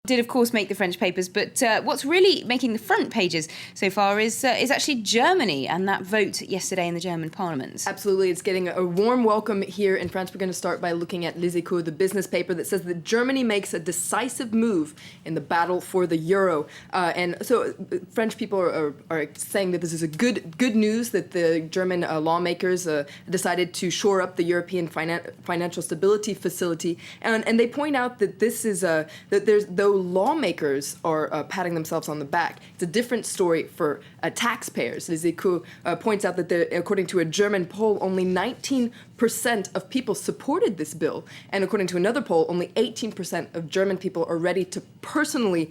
Did of course make the French papers, but what's really making the front pages so far is actually Germany and that vote yesterday in the German parliament. Absolutely, it's getting a warm welcome here in France. We're going to start by looking at Les Echos, the business paper that says that Germany makes a decisive move in the battle for the euro. And so French people are saying that this is a good news that the German lawmakers decided to shore up the European financial stability facility. And they point out that this is that though lawmakers are patting themselves on the back, it's a different story for taxpayers. Les Echos points out that according to a German poll, only 19% of people supported this bill. And according to another poll, only 18% of German people are ready to personally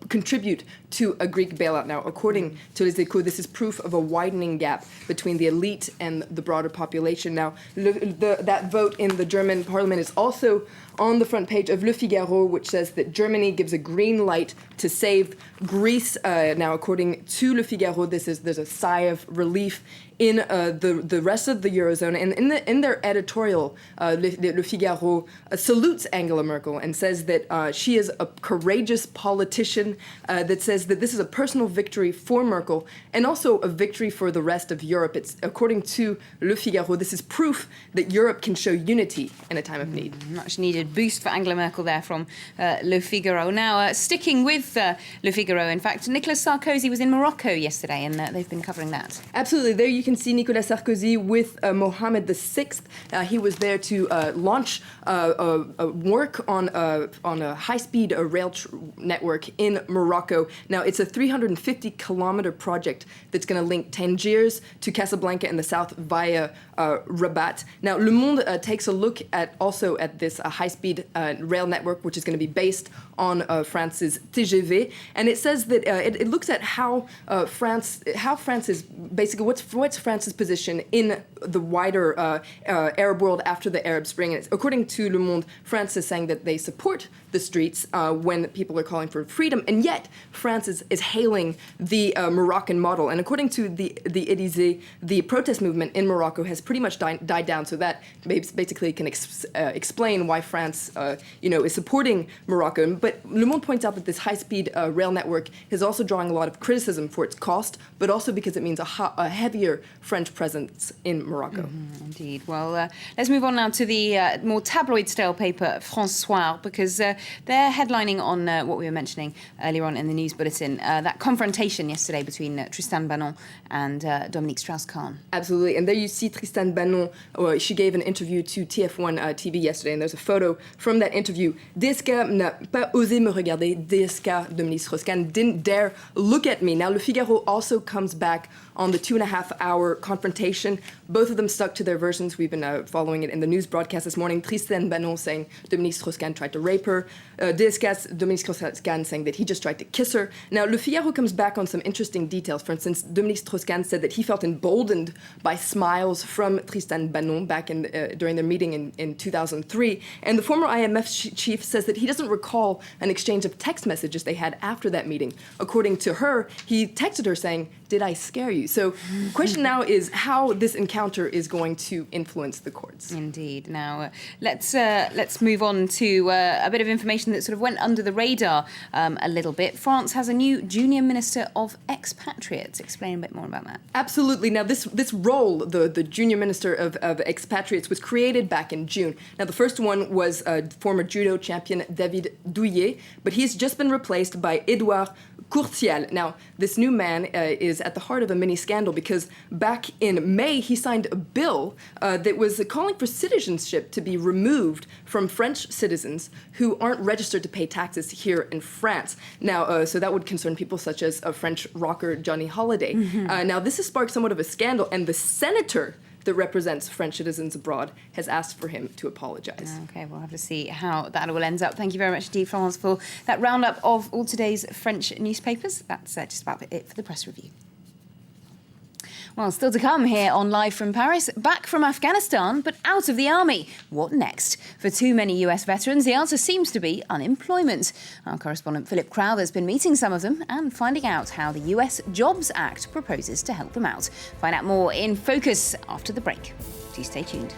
contribute to a Greek bailout. Now, according to Les Echos, this is proof of a widening gap between the elite and the broader population. Now, that vote in the German parliament is also on the front page of Le Figaro, which says that Germany gives a green light to save Greece. Now, according to Le Figaro, there's a sigh of relief in the rest of the Eurozone. And in their editorial, Le Figaro salutes Angela Merkel and says that she is a courageous politician, that says that this is a personal victory for Merkel and also a victory for the rest of Europe. It's, according to Le Figaro, this is proof that Europe can show unity in a time of need. Much needed boost for Angela Merkel there from Le Figaro. Now, sticking with Le Figaro, in fact, Nicolas Sarkozy was in Morocco yesterday and they've been covering that. Absolutely. There you can see Nicolas Sarkozy with Mohammed VI. He was there to launch work on a high-speed rail network in Morocco. Now, it's a 350-kilometer project that's going to link Tangiers to Casablanca in the south via Rabat. Now, Le Monde takes a look at this high-speed rail network, which is going to be based on France's TGV, and it says that it looks at how France is basically what's France's position in the wider Arab world after the Arab Spring. And according to Le Monde, France is saying that they support the streets when people are calling for freedom, and yet France is hailing the Moroccan model. And according to the Élysée, the protest movement in Morocco has pretty much died down. So that basically can explain why France, is supporting Morocco. But Le Monde points out that this high-speed rail network is also drawing a lot of criticism for its cost, but also because it means a heavier French presence in Morocco. Indeed. Well, let's move on now to the more tabloid-style paper François, because they're headlining on what we were mentioning earlier on in the news bulletin, that confrontation yesterday between Tristan Banon and Dominique Strauss-Kahn. Absolutely. And there you see Tristan Banon. She gave an interview to TF1 TV yesterday, and there's a photo from that interview. DSK n'a pas osé me regarder. DSK, Dominique Strauss-Kahn, didn't dare look at me. Now, Le Figaro also comes back on the 2.5-hour confrontation. Both of them stuck to their versions. We've been following it in the news broadcast this morning. Tristan Banon saying Dominique Strauss-Kahn tried to rape her. DSK's Dominique Strauss-Kahn saying that he just tried to kiss her. Now, Le Figaro comes back on some interesting details. For instance, Dominique Strauss-Kahn said that he felt emboldened by smiles from Tristan Banon back during their meeting in 2003. And the former IMF chief says that he doesn't recall an exchange of text messages they had after that meeting. According to her, he texted her saying, "Did I scare you?" So the question now is how this encounter is going to influence the courts. Indeed. Now, let's move on to a bit of information that sort of went under the radar a little bit. France has a new junior minister of expatriates. Explain a bit more about that. Absolutely. Now, this role, the junior minister of expatriates, was created back in June. Now, the first one was former judo champion David Douillet, but he's just been replaced by Edouard Courtial. Now, this new man is at the heart of a mini scandal because back in May, he signed a bill that was calling for citizenship to be removed from French citizens who aren't registered to pay taxes here in France. Now, so that would concern people such as French rocker Johnny Hallyday. Now, this has sparked somewhat of a scandal, and the senator that represents French citizens abroad has asked for him to apologize. Okay, we'll have to see how that all ends up. Thank you very much indeed, France, for that roundup of all today's French newspapers. That's just about it for the press review. Well, still to come here on Live from Paris. Back from Afghanistan, but out of the army. What next? For too many US veterans, the answer seems to be unemployment. Our correspondent Philip Crowther has been meeting some of them and finding out how the US Jobs Act proposes to help them out. Find out more in Focus after the break. Please stay tuned.